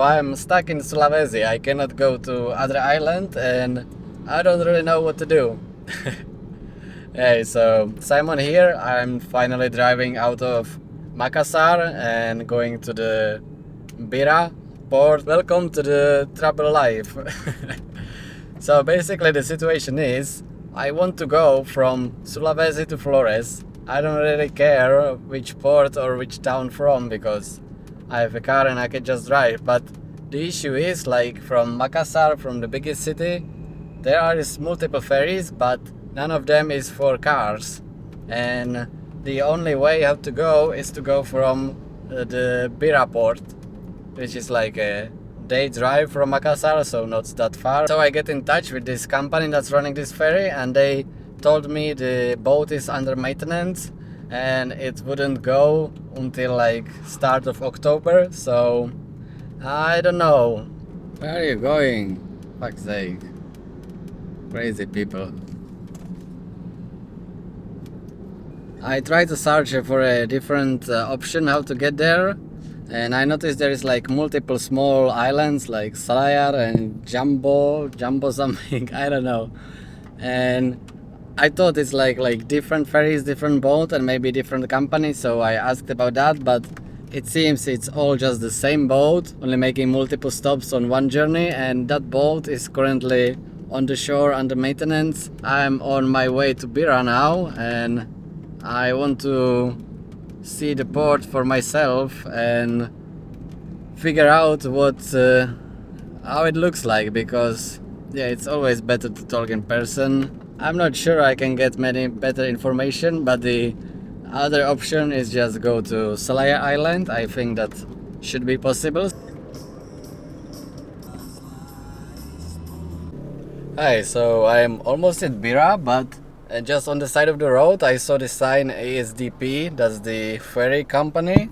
I'm stuck in Sulawesi. I cannot go to other island and I don't really know what to do. Hey, so Simon here. I'm finally driving out of Makassar and going to the Bira port. Welcome to the trouble life. So basically the situation is I want to go from Sulawesi to Flores. I don't really care which port or which town from because I have a car and I can just drive. But the issue is like from Makassar, from the biggest city, there are multiple ferries, but none of them is for cars. And the only way you have to go is to go from the Bira port, which is like a day drive from Makassar, so not that far. So I get in touch with this company that's running this ferry and they told me the boat is under maintenance and it wouldn't go until like start of October, so I don't know. Where are you going? Fuck's sake. Crazy people. I tried to search for a different option how to get there, and I noticed there is like multiple small islands like Salayar and Jumbo something, I don't know. And I thought it's like different ferries, different boat and maybe different companies, so I asked about that, but it seems it's all just the same boat, only making multiple stops on one journey, and that boat is currently on the shore under maintenance. I'm on my way to Bira now and I want to see the port for myself and figure out how it looks like, because yeah, it's always better to talk in person. I'm not sure I can get many better information, but the other option is just go to Salaya Island. I think that should be possible. Hi, so I'm almost at Bira, but just on the side of the road I saw the sign ASDP, that's the ferry company.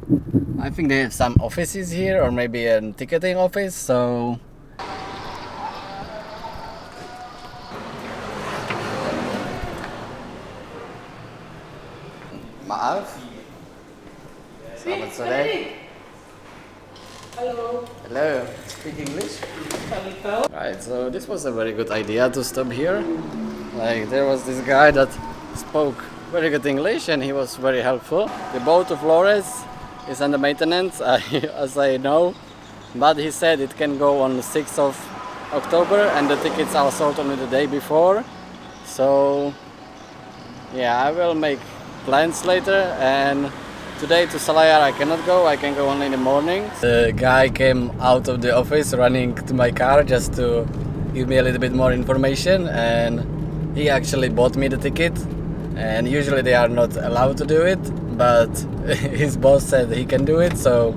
I think they have some offices here or maybe a ticketing office, so maaf. Selamat sore. Hello. Hello. Speak English? Hello. Right, so this was a very good idea to stop here. Like there was this guy that spoke very good English and he was very helpful. The boat to Flores is under maintenance, as I know, but he said it can go on the 6th of October and the tickets are sold only the day before. So yeah, I will make plans later, and today to Salayar I cannot go, I can go only in the morning. The guy came out of the office running to my car just to give me a little bit more information, and he actually bought me the ticket, and usually they are not allowed to do it, but his boss said he can do it, so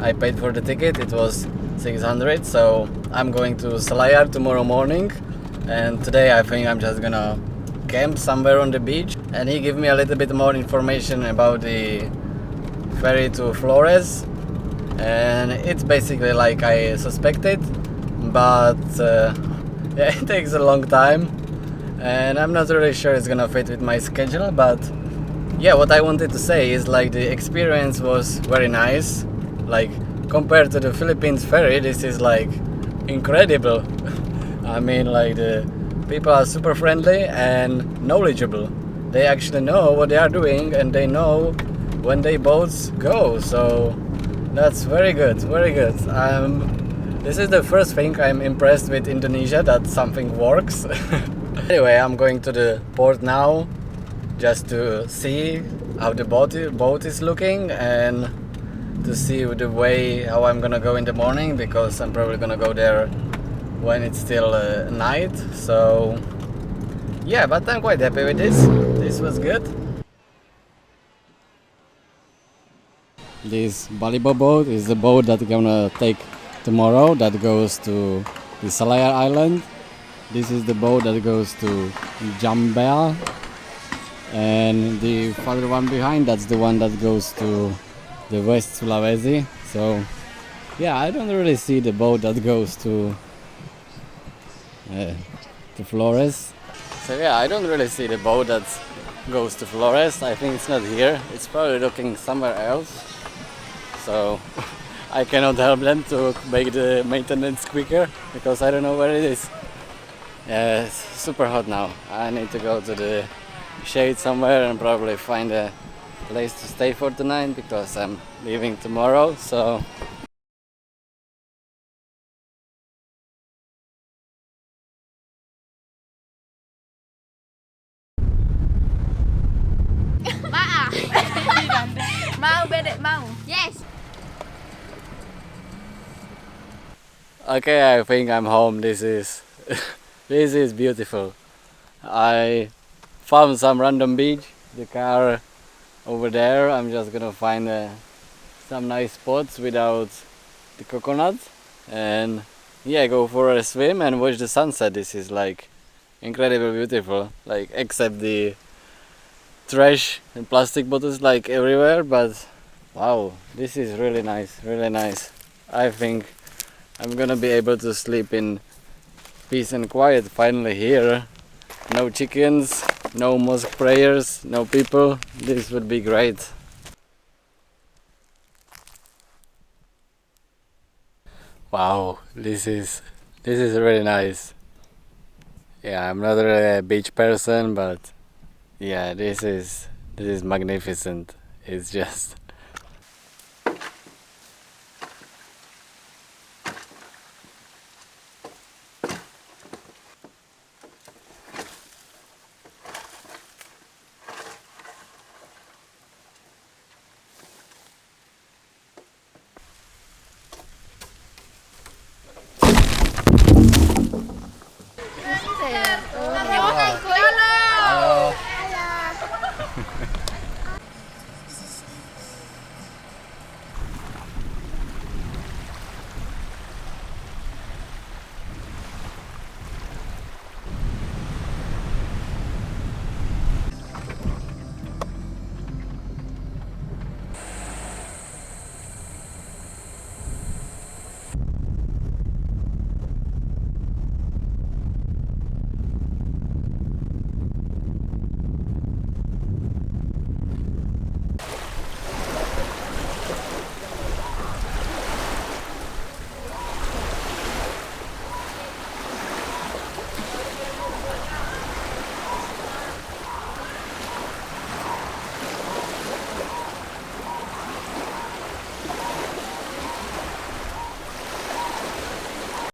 I paid for the ticket. It was 600, so I'm going to Salayar tomorrow morning, and today I think I'm just gonna camp somewhere on the beach, and he gave me a little bit more information about the ferry to Flores, and it's basically like I suspected, but yeah, it takes a long time and I'm not really sure it's gonna fit with my schedule. But yeah, what I wanted to say is like the experience was very nice. Like compared to the Philippines ferry, this is like incredible. I mean, like the people are super friendly and knowledgeable. They actually know what they are doing and they know when their boats go, so that's very good, very good. This is the first thing I'm impressed with Indonesia, that something works. Anyway, I'm going to the port now just to see how the boat is looking and to see the way how I'm gonna go in the morning, because I'm probably gonna go there when it's still night. So yeah, but I'm quite happy with this. This was good. This Balibo boat is the boat that we're gonna take tomorrow, that goes to the Salayar Island. This is the boat that goes to Jambel, and the further one behind, that's the one that goes to the West Sulawesi. So yeah, I don't really see the boat that goes to Flores. So yeah, I don't really see the boat that goes to Flores. I think it's not here. It's probably looking somewhere else. So I cannot help them to make the maintenance quicker because I don't know where it is. It's super hot now. I need to go to the shade somewhere and probably find a place to stay for tonight because I'm leaving tomorrow. So Mau bedek mau. Yes. okay, I think I'm home. This is this is beautiful. I found some random beach. The car over there. I'm just gonna find some nice spots without the coconuts and yeah, go for a swim and watch the sunset. This is like incredibly beautiful. Like except the trash and plastic bottles like everywhere, but wow, this is really nice, really nice. I think I'm gonna be able to sleep in peace and quiet finally here. No chickens, no mosque prayers, no people. This would be great. Wow, this is really nice. Yeah, I'm not really a beach person, but yeah, this is magnificent. It's just